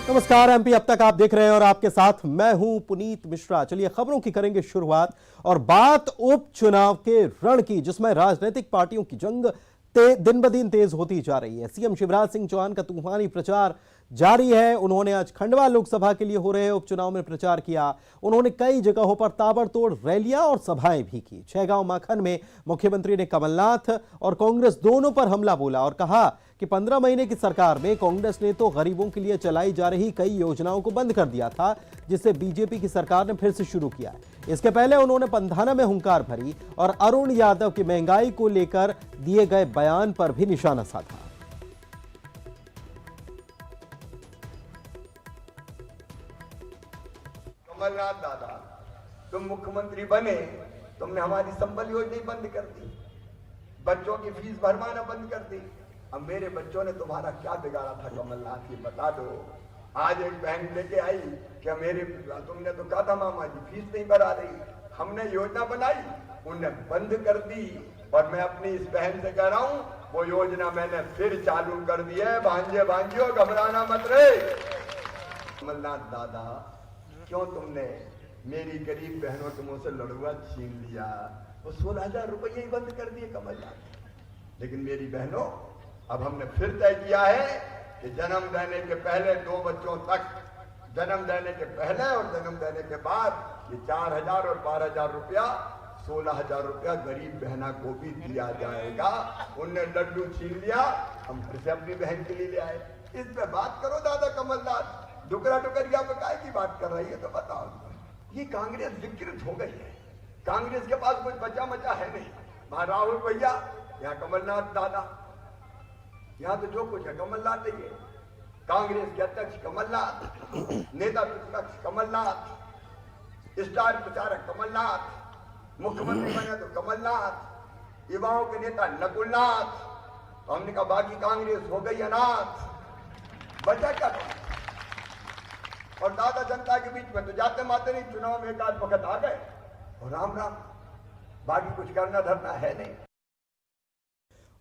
नमस्कार एमपी अब तक आप देख रहे हैं और आपके साथ मैं हूं पुनीत मिश्रा। चलिए खबरों की करेंगे शुरुआत और बात उपचुनाव के रण की, जिसमें राजनीतिक पार्टियों की जंग दिन ब दिन तेज होती जा रही है। सीएम शिवराज सिंह चौहान का तूफानी प्रचार जारी है। उन्होंने आज खंडवा लोकसभा के लिए हो रहे उपचुनाव में प्रचार किया। उन्होंने कई जगहों पर ताबड़तोड़ रैलियां और सभाएं भी की। छैगांव माखन में मुख्यमंत्री ने कमलनाथ और कांग्रेस दोनों पर हमला बोला और कहा कि 15 महीने की सरकार में कांग्रेस ने तो गरीबों के लिए चलाई जा रही कई योजनाओं को बंद कर दिया था, जिसे बीजेपी की सरकार ने फिर से शुरू किया है। इसके पहले उन्होंने पंधाना में हुंकार भरी और अरुण यादव की महंगाई को लेकर दिए गए बयान पर भी निशाना साधा। कमलनाथ दादा, तुम मुख्यमंत्री बने, तुमने हमारी संबल योजना बंद कर दी, बच्चों की फीस भरवाना बंद कर दी। अब मेरे बच्चों ने तुम्हारा क्या बिगाड़ा था कमलनाथ जी, बता दो। आज एक बहन लेके आई कि तुमने तो कहा था मामा जी फीस नहीं भरा रही, हमने योजना बनाई, उन्हें बंद कर दी। और मैं अपनी इस बहन से कह रहा हूं, वो योजना मैंने फिर चालू कर दी है। भांजे भांजियो, घबराना मत रे। कमलनाथ दादा, क्यों तुमने मेरी गरीब बहनों के मुंह से लड़ुआ छीन लिया? वो 16,000 रुपये ही बंद कर दिए कमलनाथ। लेकिन मेरी बहनों, अब हमने फिर तय किया है कि जन्म देने के पहले 2 बच्चों तक, जन्म देने के पहले और जन्म देने के बाद ये 4,000 और 12,000 रुपया, 16,000 रुपया गरीब बहना को भी दिया जाएगा। उनने लड्डू छीन लिया, हम फिर से अपनी बहन के लिए ले आए। इस पे बात करो दादा कमलनाथ, डुकरा डुकरिया पे काय की बात कर रही है तो बताओ। ये कांग्रेस विकृत हो गई है, कांग्रेस के पास कुछ बचा मचा है नहीं। वहां राहुल भैया, यहाँ कमलनाथ दादा, यहाँ तो जो कुछ है कमलनाथ ही है। कांग्रेस के अध्यक्ष कमलनाथ, नेता प्रतिपक्ष कमलनाथ, स्टार प्रचारक कमलनाथ, मुख्यमंत्री बने तो कमलनाथ, युवाओं के नेता नकुलनाथ। तो हमने कहा बाकी कांग्रेस हो गई अनाथ, बचा क्या? और दादा जनता के बीच में तो जाते माते नहीं, चुनाव में एक आध वक्त आ गए और राम राम, बाकी कुछ करना धरना है नहीं।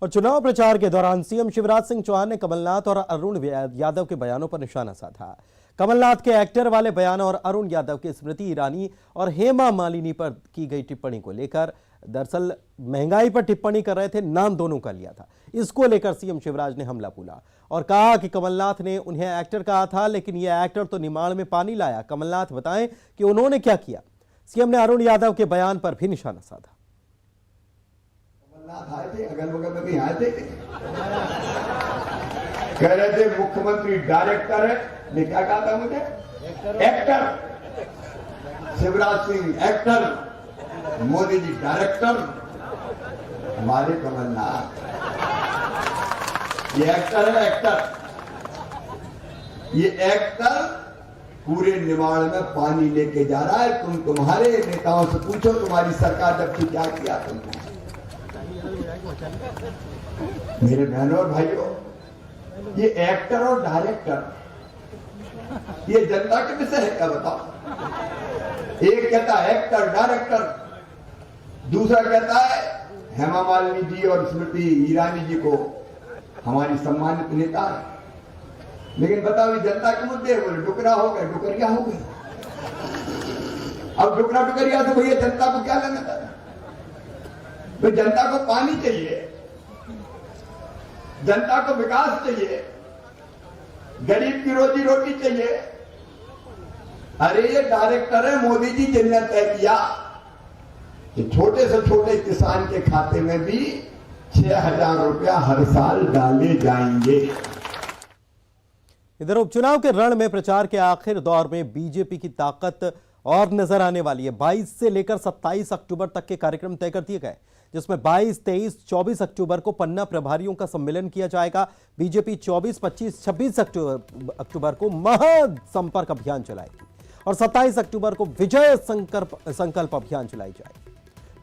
और चुनाव प्रचार के दौरान सीएम शिवराज सिंह चौहान ने कमलनाथ और अरुण यादव के बयानों पर निशाना साधा। कमलनाथ के एक्टर वाले बयान और अरुण यादव के स्मृति ईरानी और हेमा मालिनी पर की गई टिप्पणी को लेकर, दरअसल महंगाई पर टिप्पणी कर रहे थे, नाम दोनों का लिया था। इसको लेकर सीएम शिवराज ने हमला बोला और कहा कि कमलनाथ ने उन्हें एक्टर कहा था, लेकिन यह एक्टर तो निमाड़ में पानी लाया। कमलनाथ बताएं कि उन्होंने क्या किया। सीएम ने अरुण यादव के बयान पर भी निशाना साधा। आए थे, अगल बगल में भी आए थे, कह रहे थे मुख्यमंत्री डायरेक्टर है। ने क्या कहा था मुझे? Actor. Shivraj Singh actor, Modi ji director, हमारे कमलनाथ ये एक्टर है। एक्टर, ये एक्टर पूरे निमाड़ में पानी लेके जा रहा है। तुम्हारे नेताओं से पूछो, तुम्हारी सरकार जब थी क्या किया तुमने? मेरे बहनों और भाइयों, ये एक्टर और डायरेक्टर, ये जनता के विषय है क्या बताओ? एक कहता है एक्टर डायरेक्टर, दूसरा कहता है हेमा मालिनी जी और स्मृति ईरानी जी को हमारी सम्मानित नेता है। लेकिन बताओ, ये जनता के मुद्दे बोले डुकरा हो गए, डुकरिया हो गए। अब डुकरा डुकरिया से भैया जनता को क्या लेना था? तो जनता को पानी चाहिए, जनता को विकास चाहिए, गरीब की रोजी रोटी चाहिए। अरे ये डायरेक्टर है मोदी जी, जिनने तय किया कि छोटे से छोटे किसान के खाते में भी 6,000 रुपया हर साल डाले जाएंगे। इधर उपचुनाव के रण में प्रचार के आखिर दौर में बीजेपी की ताकत और नजर आने वाली है। 22 से लेकर 27 अक्टूबर तक के कार्यक्रम तय कर दिए गए, जिसमें 22, 23, 24 अक्टूबर को पन्ना प्रभारियों का सम्मेलन किया जाएगा। बीजेपी 24, 25, 26 अक्टूबर को महासंपर्क अभियान चलाएगी और 27 अक्टूबर को विजय संकल्प अभियान चलाई जाएगी।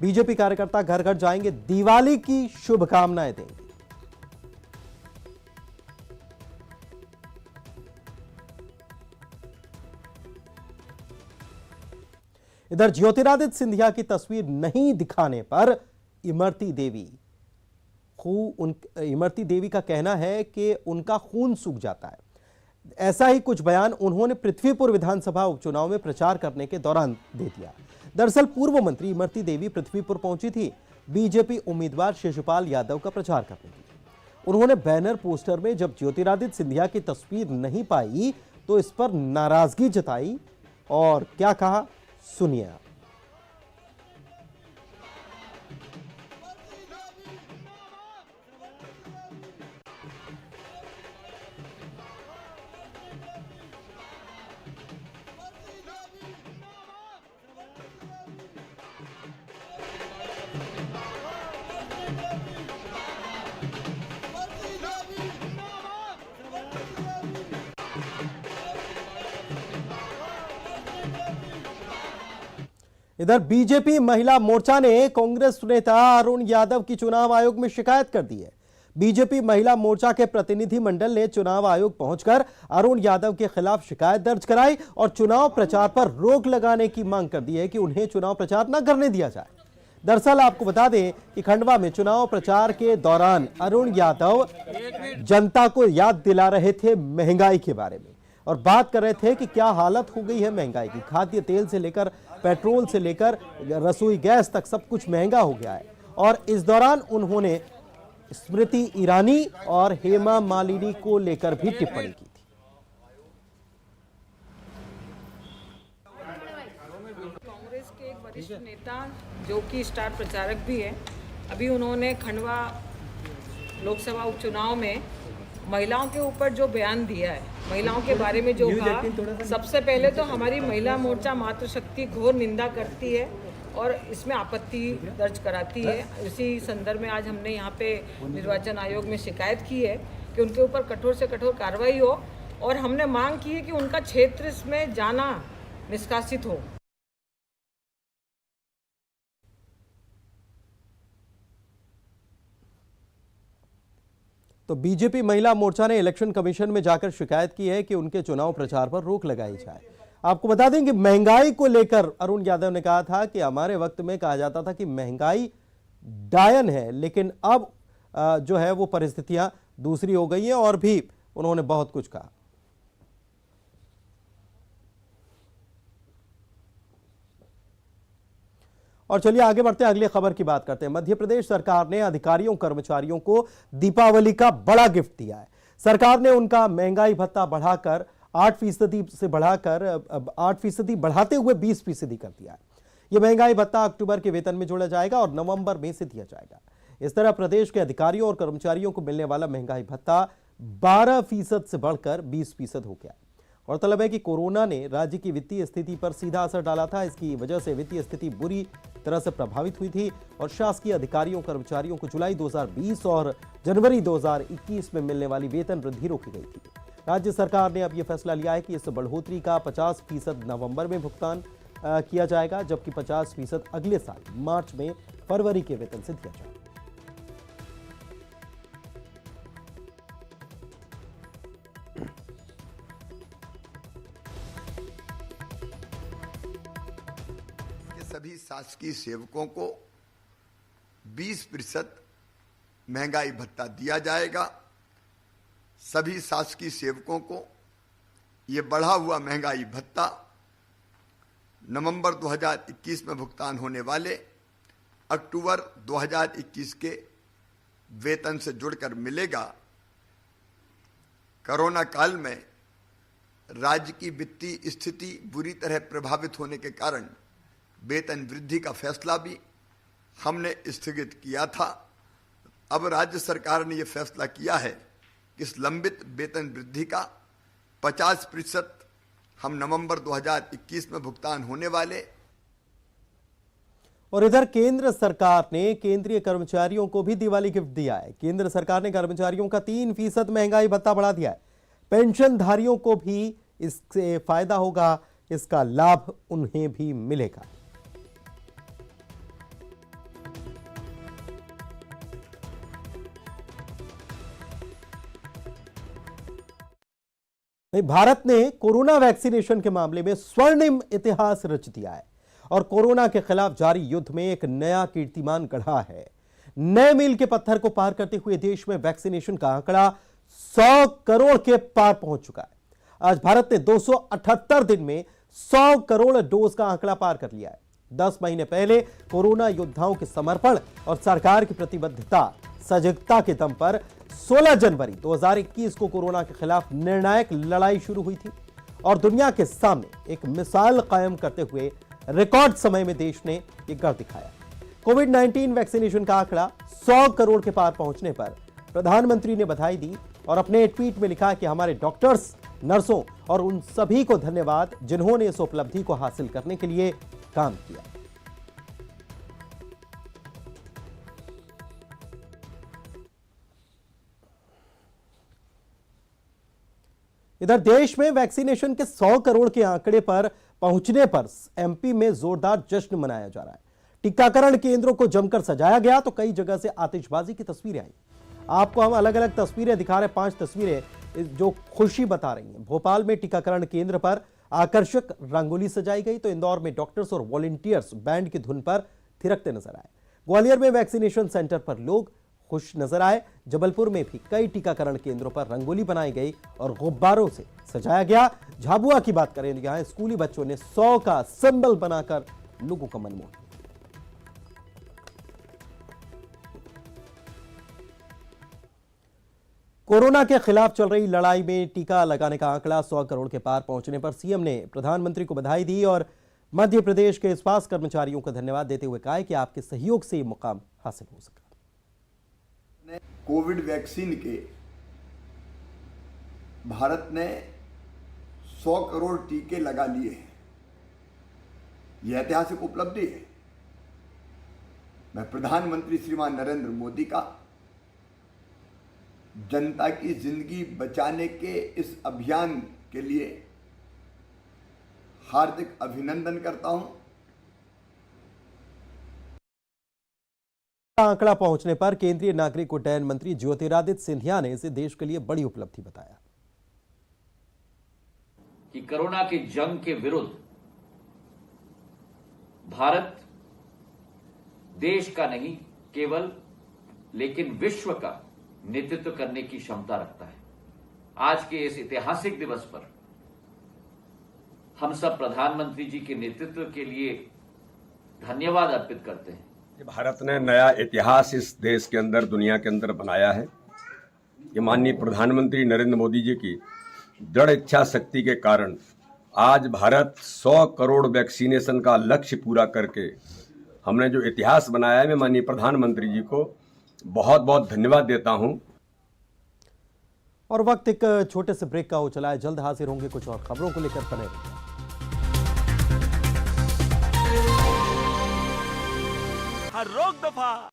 बीजेपी कार्यकर्ता घर घर जाएंगे, दिवाली की शुभकामनाएं देंगे। इधर ज्योतिरादित्य सिंधिया की तस्वीर नहीं दिखाने पर इमरती देवी का कहना है कि उनका खून सूख जाता है। ऐसा ही कुछ बयान उन्होंने पृथ्वीपुर विधानसभा उपचुनाव में प्रचार करने के दौरान दे दिया। दरअसल पूर्व मंत्री इमरती देवी पृथ्वीपुर पहुंची थी बीजेपी उम्मीदवार शिशुपाल यादव का प्रचार करने के लिए। उन्होंने बैनर पोस्टर में जब ज्योतिरादित्य सिंधिया की तस्वीर नहीं पाई तो इस पर नाराजगी जताई और क्या कहा, सुनिए आप। इधर बीजेपी महिला मोर्चा ने कांग्रेस नेता अरुण यादव की चुनाव आयोग में शिकायत कर दी है। बीजेपी महिला मोर्चा के प्रतिनिधि मंडल ने चुनाव आयोग पहुंचकर अरुण यादव के खिलाफ शिकायत दर्ज कराई और चुनाव प्रचार पर रोक लगाने की मांग कर दी है कि उन्हें चुनाव प्रचार न करने दिया जाए। दरअसल आपको बता दें कि खंडवा में चुनाव प्रचार के दौरान अरुण यादव जनता को याद दिला रहे थे महंगाई के बारे में और बात कर रहे थे कि क्या हालत हो गई है महंगाई की। खाद्य तेल से लेकर पेट्रोल से लेकर रसोई गैस तक सब कुछ महंगा हो गया है। और इस दौरान उन्होंने स्मृति ईरानी और हेमा मालिनी को लेकर भी टिप्पणी की थी। कांग्रेस के एक वरिष्ठ नेता जो कि स्टार प्रचारक भी है, अभी उन्होंने खंडवा लोकसभा उपचुनाव में महिलाओं के ऊपर जो बयान दिया है, महिलाओं के बारे में जो कहा, सबसे पहले तो हमारी महिला मोर्चा मातृशक्ति घोर निंदा करती है और इसमें आपत्ति दर्ज कराती है। इसी संदर्भ में आज हमने यहाँ पे निर्वाचन आयोग में शिकायत की है कि उनके ऊपर कठोर से कठोर कार्रवाई हो और हमने मांग की है कि उनका क्षेत्र में जाना निष्कासित हो। तो बीजेपी महिला मोर्चा ने इलेक्शन कमीशन में जाकर शिकायत की है कि उनके चुनाव प्रचार पर रोक लगाई जाए। आपको बता दें कि महंगाई को लेकर अरुण यादव ने कहा था कि हमारे वक्त में कहा जाता था कि महंगाई डायन है, लेकिन अब जो है वो परिस्थितियां दूसरी हो गई हैं और भी उन्होंने बहुत कुछ कहा। और चलिए आगे बढ़ते हैं, अगली खबर की बात करते हैं। मध्य प्रदेश सरकार ने अधिकारियों कर्मचारियों को दीपावली का बड़ा गिफ्ट दिया है। सरकार ने उनका महंगाई भत्ता बढ़ाकर 8% से बढ़ाकर 8% बढ़ाते हुए 20% कर दिया है। यह महंगाई भत्ता अक्टूबर के वेतन में जोड़ा जाएगा और नवंबर में से दिया जाएगा। इस तरह प्रदेश के अधिकारियों और कर्मचारियों को मिलने वाला महंगाई भत्ता 12% से बढ़कर 20% हो गया। गौरतलब है कि कोरोना ने राज्य की वित्तीय स्थिति पर सीधा असर डाला था। इसकी वजह से वित्तीय स्थिति बुरी तरह से प्रभावित हुई थी और शासकीय अधिकारियों कर्मचारियों को जुलाई 2020 और जनवरी 2021 में मिलने वाली वेतन वृद्धि रोकी गई थी। राज्य सरकार ने अब यह फैसला लिया है कि इस बढ़ोतरी का 50% नवंबर में भुगतान किया जाएगा, जबकि 50% अगले साल मार्च में फरवरी के वेतन से दिया जाएगा। सभी शासकीय सेवकों को 20% महंगाई भत्ता दिया जाएगा। सभी शासकीय सेवकों को ये बढ़ा हुआ महंगाई भत्ता नवंबर 2021 में भुगतान होने वाले अक्टूबर 2021 के वेतन से जुड़कर मिलेगा। कोरोना काल में राज्य की वित्तीय स्थिति बुरी तरह प्रभावित होने के कारण वेतन वृद्धि का फैसला भी हमने स्थगित किया था। अब राज्य सरकार ने यह फैसला किया है कि इस लंबित वेतन वृद्धि का 50% हम नवंबर 2021 में भुगतान होने वाले। और इधर केंद्र सरकार ने केंद्रीय कर्मचारियों को भी दिवाली गिफ्ट दिया है। केंद्र सरकार ने कर्मचारियों का 3% महंगाई भत्ता बढ़ा दिया है। पेंशनधारियों को भी इससे फायदा होगा, इसका लाभ उन्हें भी मिलेगा। भारत ने कोरोना वैक्सीनेशन के मामले में स्वर्णिम इतिहास रच दिया है और कोरोना के खिलाफ जारी युद्ध में एक नया कीर्तिमान गढ़ा है। नए मील के पत्थर को पार करते हुए देश में वैक्सीनेशन का आंकड़ा 100 करोड़ के पार पहुंच चुका है। आज भारत ने 278 दिन में 100 करोड़ डोज का आंकड़ा पार कर लिया है। 10 महीने पहले कोरोना योद्धाओं के समर्पण और सरकार की प्रतिबद्धता सजगता के दम पर 16 जनवरी 2021 को कोरोना के खिलाफ निर्णायक लड़ाई शुरू हुई थी और दुनिया के सामने एक मिसाल कायम करते हुए रिकॉर्ड समय में देश ने यह कर दिखाया। कोविड-19 वैक्सीनेशन का आंकड़ा 100 करोड़ के पार पहुंचने पर प्रधानमंत्री ने बधाई दी और अपने ट्वीट में लिखा कि हमारे डॉक्टर्स, नर्सों और उन सभी को धन्यवाद जिन्होंने इस उपलब्धि को हासिल करने के लिए काम किया। इधर देश में वैक्सीनेशन के 100 करोड़ के आंकड़े पर पहुंचने पर एमपी में जोरदार जश्न मनाया जा रहा है। टीकाकरण केंद्रों को जमकर सजाया गया तो कई जगह से आतिशबाजी की तस्वीरें आई। आपको हम अलग अलग तस्वीरें दिखा रहे हैं, 5 तस्वीरें जो खुशी बता रही हैं। भोपाल में टीकाकरण केंद्र पर आकर्षक रंगोली सजाई गई तो इंदौर में डॉक्टर्स और वॉलंटियर्स बैंड की धुन पर थिरकते नजर आए। ग्वालियर में वैक्सीनेशन सेंटर पर लोग खुश नजर आए। जबलपुर में भी कई टीकाकरण केंद्रों पर रंगोली बनाई गई और गुब्बारों से सजाया गया। झाबुआ की बात करें तो यहां स्कूली बच्चों ने 100 का सिंबल बनाकर लोगों का मन मोह लिया। कोरोना के खिलाफ चल रही लड़ाई में टीका लगाने का आंकड़ा 100 करोड़ के पार पहुंचने पर सीएम ने प्रधानमंत्री को बधाई दी और मध्य प्रदेश के स्वास्थ्य कर्मचारियों को धन्यवाद देते हुए कहा कि आपके सहयोग से ये मुकाम हासिल हो सका। कोविड वैक्सीन के भारत ने 100 करोड़ टीके लगा लिए हैं। यह ऐतिहासिक उपलब्धि है। मैं प्रधानमंत्री श्रीमान नरेंद्र मोदी का जनता की जिंदगी बचाने के इस अभियान के लिए हार्दिक अभिनंदन करता हूं। आंकड़ा पहुंचने पर केंद्रीय नागरिक उड्डयन मंत्री ज्योतिरादित्य सिंधिया ने इसे देश के लिए बड़ी उपलब्धि बताया कि कोरोना की जंग के विरुद्ध भारत देश का नहीं केवल लेकिन विश्व का नेतृत्व करने की क्षमता रखता है। आज के इस ऐतिहासिक दिवस पर हम सब प्रधानमंत्री जी के नेतृत्व के लिए धन्यवाद अर्पित करते हैं। भारत ने नया इतिहास इस देश के अंदर, दुनिया के अंदर बनाया है। ये माननीय प्रधानमंत्री नरेंद्र मोदी जी की दृढ़ इच्छा शक्ति के कारण आज भारत 100 करोड़ वैक्सीनेशन का लक्ष्य पूरा करके हमने जो इतिहास बनाया है, मैं माननीय प्रधानमंत्री जी को बहुत बहुत धन्यवाद देता हूं। और वक्त एक छोटे से ब्रेक का हो चला है। जल्द हाजिर होंगे कुछ और खबरों को लेकर। बने रहिए। रोक दफा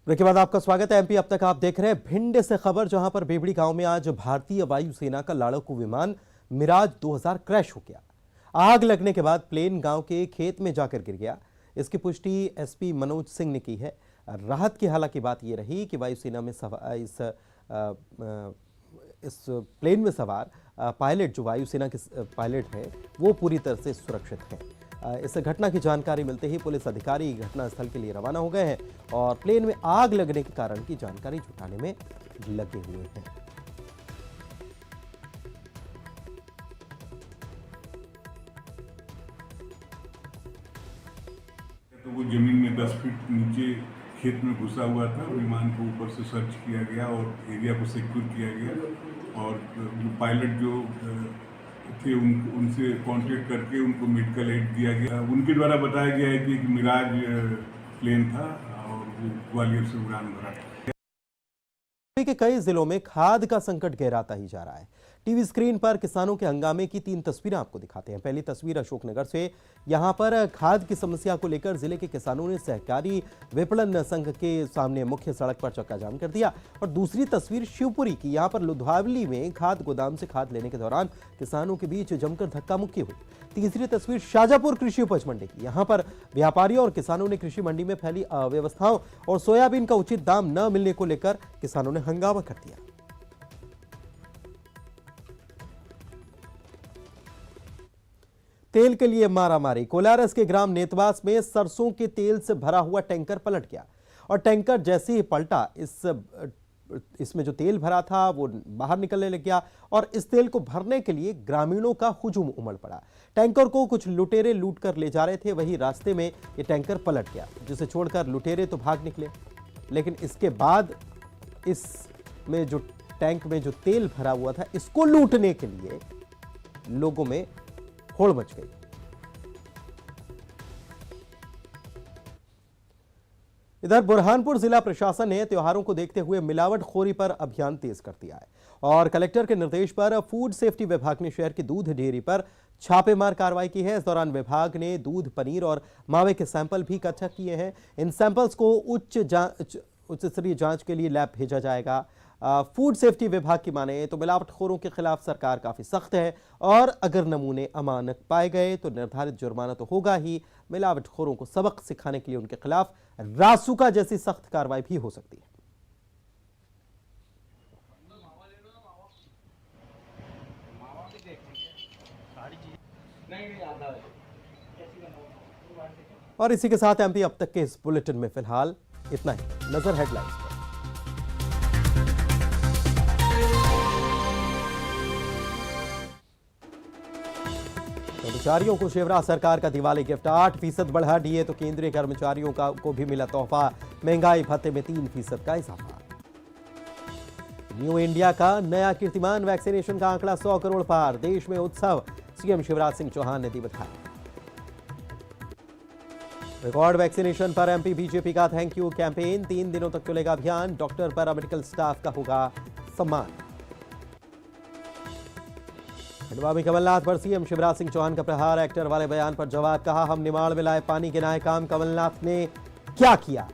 ब्रेक के बाद आपका स्वागत है। एमपी अब तक आप देख रहे हैं भिंड से खबर, जहां पर बेबड़ी गांव में आज भारतीय वायुसेना का लड़ाकू विमान मिराज 2000 क्रैश हो गया। आग लगने के बाद प्लेन गांव के खेत में जाकर गिर गया। इसकी पुष्टि एसपी मनोज सिंह ने की है। राहत की हालांकि बात यह रही कि वायुसेना में इस प्लेन में सवार पायलट, जो वायुसेना के पायलट हैं, वो पूरी तरह से सुरक्षित हैं। इस घटना की जानकारी मिलते ही पुलिस अधिकारी घटनास्थल के लिए रवाना हो गए हैं और प्लेन में आग लगने के कारण की जानकारी जुटाने में लगे हुए हैं। तो वो जमीन में 10 फीट नीचे खेत में घुसा हुआ था। विमान को ऊपर से सर्च किया गया और एरिया को सिक्योर किया गया और जो पायलट जो थे उनसे कांटेक्ट करके उनको मेडिकल एड दिया गया। उनके द्वारा बताया गया है कि एक मिराज प्लेन था और वो ग्वालियर से उड़ान भरा। के कई जिलों में खाद का संकट गहराता ही जा रहा है। टीवी स्क्रीन पर किसानों के हंगामे की 3 तस्वीरें आपको दिखाते हैं। पहली तस्वीर अशोकनगर से। यहां पर खाद की समस्या को लेकर जिले के किसानों ने सहकारी विपणन संघ के सामने मुख्य सड़क पर चक्का जाम कर दिया। और दूसरी तस्वीर शिवपुरी की। यहां पर लुधवावली में खाद गोदाम से खाद लेने के दौरान किसानों के बीच जमकर धक्का मुक्की हुई। तीसरी तस्वीर शाजापुर कृषि उपज मंडी की। यहां पर व्यापारियों और किसानों ने कृषि मंडी में फैली अव्यवस्थाओं और सोयाबीन का उचित दाम न मिलने को लेकर किसानों ने हंगामा कर दिया। तेल के लिए मारामारी। कोलारस के ग्राम नेतवास में सरसों के तेल से भरा हुआ टैंकर पलट गया और टैंकर जैसे ही पलटा इसमें जो तेल भरा था वो बाहर निकलने लग गया और इस तेल को भरने के लिए ग्रामीणों का हुजूम उमड़ पड़ा। टैंकर को कुछ लुटेरे लूट कर ले जा रहे थे, वही रास्ते में ये टैंकर पलट गया, जिसे छोड़कर लुटेरे तो भाग निकले। लेकिन इसके बाद इसमें जो टैंक में जो तेल भरा हुआ था, इसको लूटने के लिए लोगों में होड़ मच गई। इधर बुरहानपुर जिला प्रशासन ने त्योहारों को देखते हुए मिलावटखोरी पर अभियान तेज कर दिया है और कलेक्टर के निर्देश पर फूड सेफ्टी विभाग ने शहर की दूध डेयरी पर छापेमार कार्रवाई की है। इस दौरान विभाग ने दूध, पनीर और मावे के सैंपल भी इकट्ठा किए हैं। इन सैंपल्स को उच्च स्तरीय जांच के लिए लैब भेजा जाएगा। फूड सेफ्टी विभाग की माने तो मिलावटखोरों के खिलाफ सरकार काफी सख्त है और अगर नमूने अमानक पाए गए तो निर्धारित जुर्माना तो होगा ही, मिलावटखोरों को सबक सिखाने के लिए उनके खिलाफ रासुका जैसी सख्त कार्रवाई भी हो सकती है। और इसी के साथ एमपी अब तक के इस बुलेटिन में फिलहाल इतना ही। नजर हेडलाइंस पर। कर्मचारियों को शिवराज सरकार का दिवाली गिफ्ट, 8% बढ़ा डीए तो केंद्रीय कर्मचारियों को भी मिला तोहफा। महंगाई भत्ते में 3% का इजाफा। न्यू इंडिया का नया कीर्तिमान, वैक्सीनेशन का आंकड़ा 100 करोड़ पार, देश में उत्सव, सीएम शिवराज सिंह चौहान ने दी बधाई। रिकॉर्ड वैक्सीनेशन पर एमपी बीजेपी का थैंक यू कैंपेन, 3 दिनों तक चलेगा अभियान, डॉक्टर पैरामेडिकल स्टाफ का होगा सम्मान। खंडवा में कमलनाथ पर सीएम शिवराज सिंह चौहान का प्रहार, एक्टर वाले बयान पर जवाब, कहा हम निमाड़ में लाए पानी गिनाए काम, कमलनाथ ने क्या किया।